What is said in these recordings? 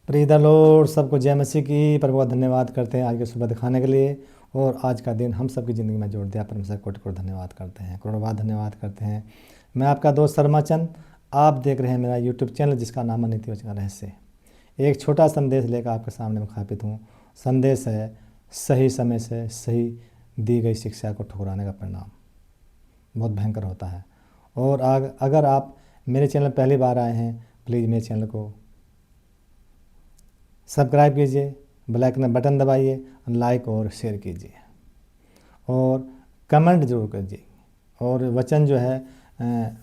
Praise the Lord. सबको जय मसीह की। प्रभु का धन्यवाद करते हैं आज की सुबह दिखाने के लिए और आज का दिन हम सबकी ज़िंदगी में जोड़ दिया। परमेश्वर कोटि कोटि धन्यवाद करते हैं, करोड़ों बार धन्यवाद करते हैं। मैं आपका दोस्त शर्माचंद, आप देख रहे हैं मेरा यूट्यूब चैनल जिसका नाम है नीति वचन का रहस्य। एक छोटा संदेश लेकर आपके सामने मैं स्थापित हूँ। संदेश है सही समय से सही दी गई शिक्षा को ठुकराने का परिणाम बहुत भयंकर होता है। और अगर आप मेरे चैनल पहली बार आए हैं, प्लीज़ मेरे चैनल को सब्सक्राइब कीजिए, बेल आइकन में बटन दबाइए, लाइक और शेयर कीजिए और कमेंट जरूर कीजिए। और वचन जो है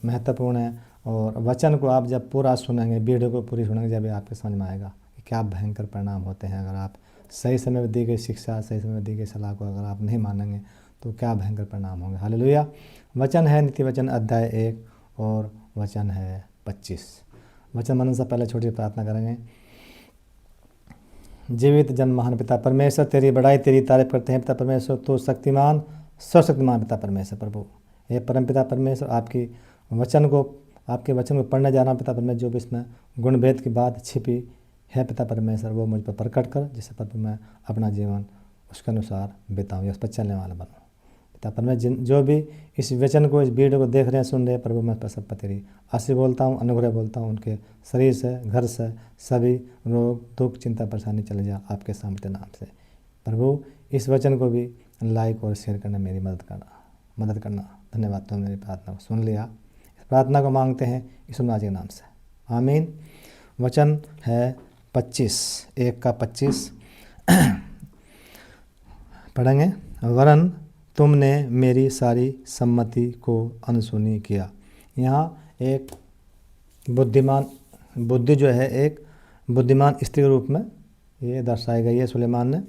महत्वपूर्ण है और वचन को आप जब पूरा सुनेंगे, वीडियो को पूरी सुनेंगे, जब आपके समझ में आएगा कि क्या भयंकर परिणाम होते हैं। अगर आप सही समय में दी गई शिक्षा, सही समय में दी गई सलाह को अगर आप नहीं मानेंगे तो क्या भयंकर परिणाम होंगे। हालेलुया। वचन है नीति वचन अध्याय 1 और वचन है 25। वचन मनन से पहले छोटी प्रार्थना करेंगे। जीवित जन महान पिता परमेश्वर, तेरी बड़ाई तेरी तारीफ करते हैं। पिता परमेश्वर, तो शक्तिमान सर्वशक्तिमान पिता परमेश्वर प्रभु, ये परम पिता परमेश्वर, आपके वचन को पढ़ने जा रहा हूँ पिता परमेश्वर। जो भी इसमें गुण भेद की बात छिपी है पिता परमेश्वर, वो मुझ पर प्रकट कर, जिससे प्रभु मैं अपना जीवन उसके अनुसार बिताऊँ या उस पर चलने वाला बनूँ। पिता परमेश्वर, जो भी इस वचन को, इस वीडियो को देख रहे हैं, सुन रहे हैं, प्रभु मैं सब पर तेरी आशीष बोलता हूँ, अनुग्रह बोलता हूँ। उनके शरीर से, घर से सभी रोग दुख चिंता परेशानी चले जा आपके सामर्थ्य नाम से। प्रभु इस वचन को भी लाइक और शेयर करना, मेरी मदद करना। धन्यवाद। तो मेरी प्रार्थना को सुन लिया। इस प्रार्थना को मांगते हैं यीशु मसीह के नाम से, आमीन। वचन है 1:25 पढ़ेंगे। वरन तुमने मेरी सारी सम्मति को अनसुनी किया। यहाँ एक बुद्धि जो है, एक बुद्धिमान स्त्री के रूप में ये दर्शाई गई है सुलेमान ने।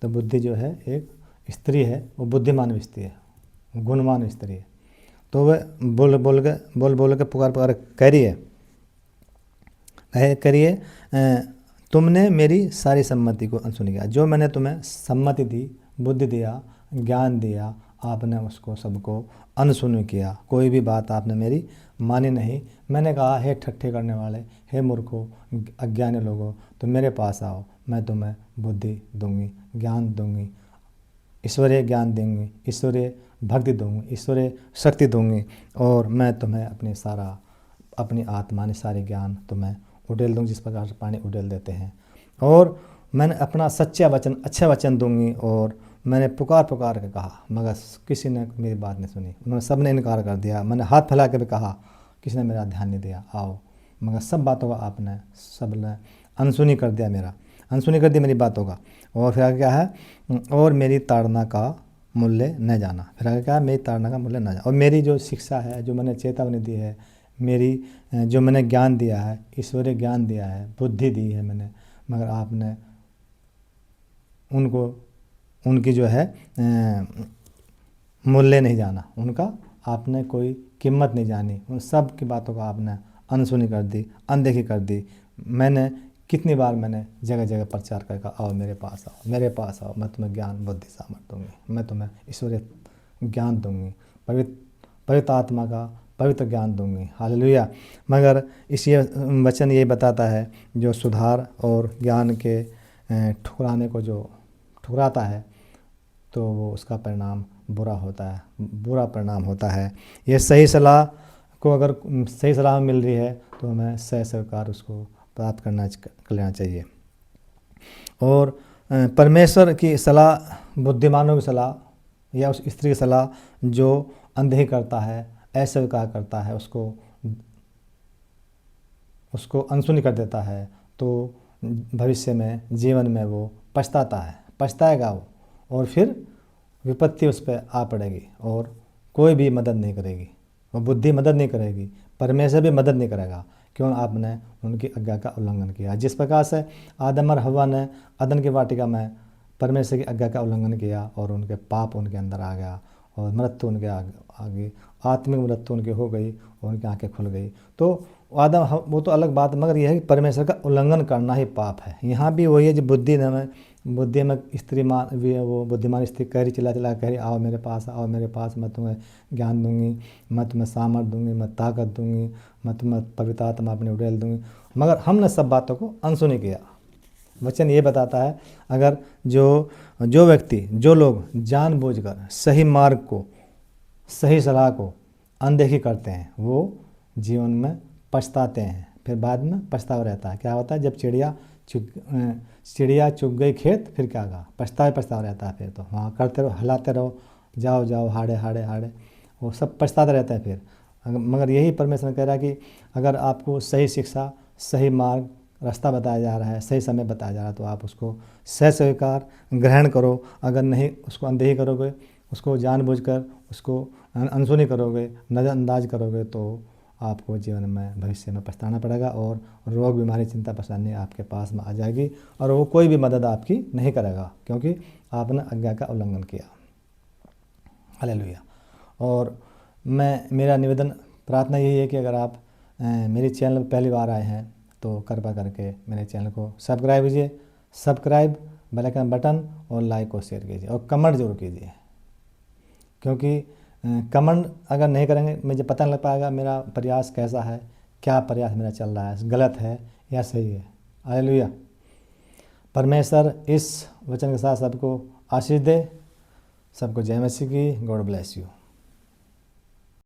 तो बुद्धि जो है एक स्त्री है, वो बुद्धिमान स्त्री है, गुणवान स्त्री है। तो वह बोल के पुकार करिए तुमने मेरी सारी सम्मति को अनसुनी किया। जो मैंने तुम्हें सम्मति दी, बुद्धि दिया, ज्ञान दिया, आपने उसको सबको अनसुनी किया। कोई भी बात आपने मेरी मानी नहीं। मैंने कहा, हे ठट्ठे करने वाले, हे मूर्खों, अज्ञानी लोगों, तुम मेरे पास आओ, मैं तुम्हें बुद्धि दूंगी, ज्ञान दूंगी, ईश्वरीय ज्ञान दूंगी, ईश्वरीय भक्ति दूंगी, ईश्वरीय शक्ति दूंगी और मैं तुम्हें अपनी आत्मा ने सारे ज्ञान तुम्हें उड़ेल दूंगी, जिस प्रकार से पानी उड़ेल देते हैं। और मैंने अपना सच्चा वचन, अच्छा वचन दूंगी। और मैंने पुकार के कहा, मगर किसी ने मेरी बात नहीं सुनी। उन्होंने सब ने इनकार कर दिया। मैंने हाथ फैला के भी कहा, किसी ने मेरा ध्यान नहीं दिया। आओ, मगर सब बातों का सब ने अनसुनी कर दिया मेरी बातों का। और फिर आगे क्या है, और मेरी ताड़ना का मूल्य न जाना। फिर आगे क्या है, मेरी ताड़ना का मूल्य न जाना। और मेरी जो शिक्षा है, जो मैंने चेतावनी दी है, मेरी जो मैंने ज्ञान दिया है, ईश्वरीय ज्ञान दिया है, बुद्धि दी है मैंने, मगर आपने उनकी जो है मूल्य नहीं जाना, उनका आपने कोई कीमत नहीं जानी। उन सब की बातों को आपने अनसुनी कर दी, अनदेखी कर दी। कितनी बार मैंने जगह जगह प्रचार करके, आओ मेरे पास आओ, मैं तुम्हें ज्ञान बुद्धि सामर्थ दूंगी, मैं तुम्हें ईश्वरीय ज्ञान दूंगी, पवित्र आत्मा का पवित्र ज्ञान दूंगी। हालेलुया। मगर इस वचन ये बताता है, जो सुधार और ज्ञान के ठुकराने को जो ठुकराता है, तो वो उसका परिणाम बुरा परिणाम होता है। ये सही सलाह को अगर सही सलाह मिल रही है तो हमें सही स्वीकार उसको प्राप्त कर लेना चाहिए। और परमेश्वर की सलाह, बुद्धिमानों की सलाह या उस स्त्री की सलाह जो अनदेखी करता है, अस्वीकार करता है, उसको अनसुनी कर देता है, तो भविष्य में जीवन में वो पछताएगा वो, और फिर विपत्ति उस पर आ पड़ेगी और कोई भी मदद नहीं करेगी। वो बुद्धि मदद नहीं करेगी, परमेश्वर भी मदद नहीं करेगा। क्यों? आपने उनकी आज्ञा का उल्लंघन किया। जिस प्रकार से आदम और हव्वा ने अदन की वाटिका में परमेश्वर की आज्ञा का उल्लंघन किया और उनके पाप उनके अंदर आ गया और मृत्यु उनके आगे आत्मिक मृत्यु उनकी हो गई और उनकी आंखें खुल गई। तो वो तो अलग बात, मगर यह है कि परमेश्वर का उल्लंघन करना ही पाप है। यहाँ भी वही है, जो बुद्धि में वो बुद्धिमान स्त्री कह रही, चिल्ला कह रही, आओ मेरे पास, मैं तुम्हें ज्ञान दूंगी, मैं तुम्हें सामर्थ दूंगी, मैं ताकत दूंगी, मैं तुम्हें पवित्र आत्मा अपनी उड़ेल दूंगी। मगर हमने सब बातों को अनसुनी किया। वचन ये बताता है, अगर जो व्यक्ति, जो लोग जानबूझकर सही मार्ग को, सही सलाह को अनदेखी करते हैं, वो जीवन में पछताते हैं, फिर बाद में पछतावा रहता है। क्या होता है, जब चिड़िया चुग गई खेत, फिर क्या कहा, पछतावा रहता है। फिर तो वहाँ करते रहो, हिलाते रहो, जाओ हाड़े, वो सब पछताते रहते हैं फिर। मगर यही परमेश्वर कह रहा है कि अगर आपको सही शिक्षा, सही मार्ग, रास्ता बताया जा रहा है, सही समय बताया जा रहा है, तो आप उसको सह स्वीकार ग्रहण करो। अगर नहीं, उसको अनदेखी करोगे, उसको जानबूझकर उसको अनसुनी करोगे, नज़रअंदाज करोगे, तो आपको जीवन में भविष्य में पछताना पड़ेगा और रोग, बीमारी, चिंता, परेशानी आपके पास में आ जाएगी और वो कोई भी मदद आपकी नहीं करेगा, क्योंकि आपने आज्ञा का उल्लंघन किया। हालेलुया। और मेरा निवेदन, प्रार्थना यही है कि अगर आप मेरे चैनल पर पहली बार आए हैं तो कृपा करके मेरे चैनल को सब्सक्राइब कीजिए, बेल आइकन बटन और लाइक और शेयर कीजिए और कमेंट जरूर कीजिए, क्योंकि कमेंट अगर नहीं करेंगे मुझे पता नहीं लग पाएगा मेरा प्रयास कैसा है, क्या प्रयास मेरा चल रहा है, गलत है या सही है। हालेलुया। परमेश्वर इस वचन के साथ सबको आशीष दे। सबको जय मसीह की। God bless you.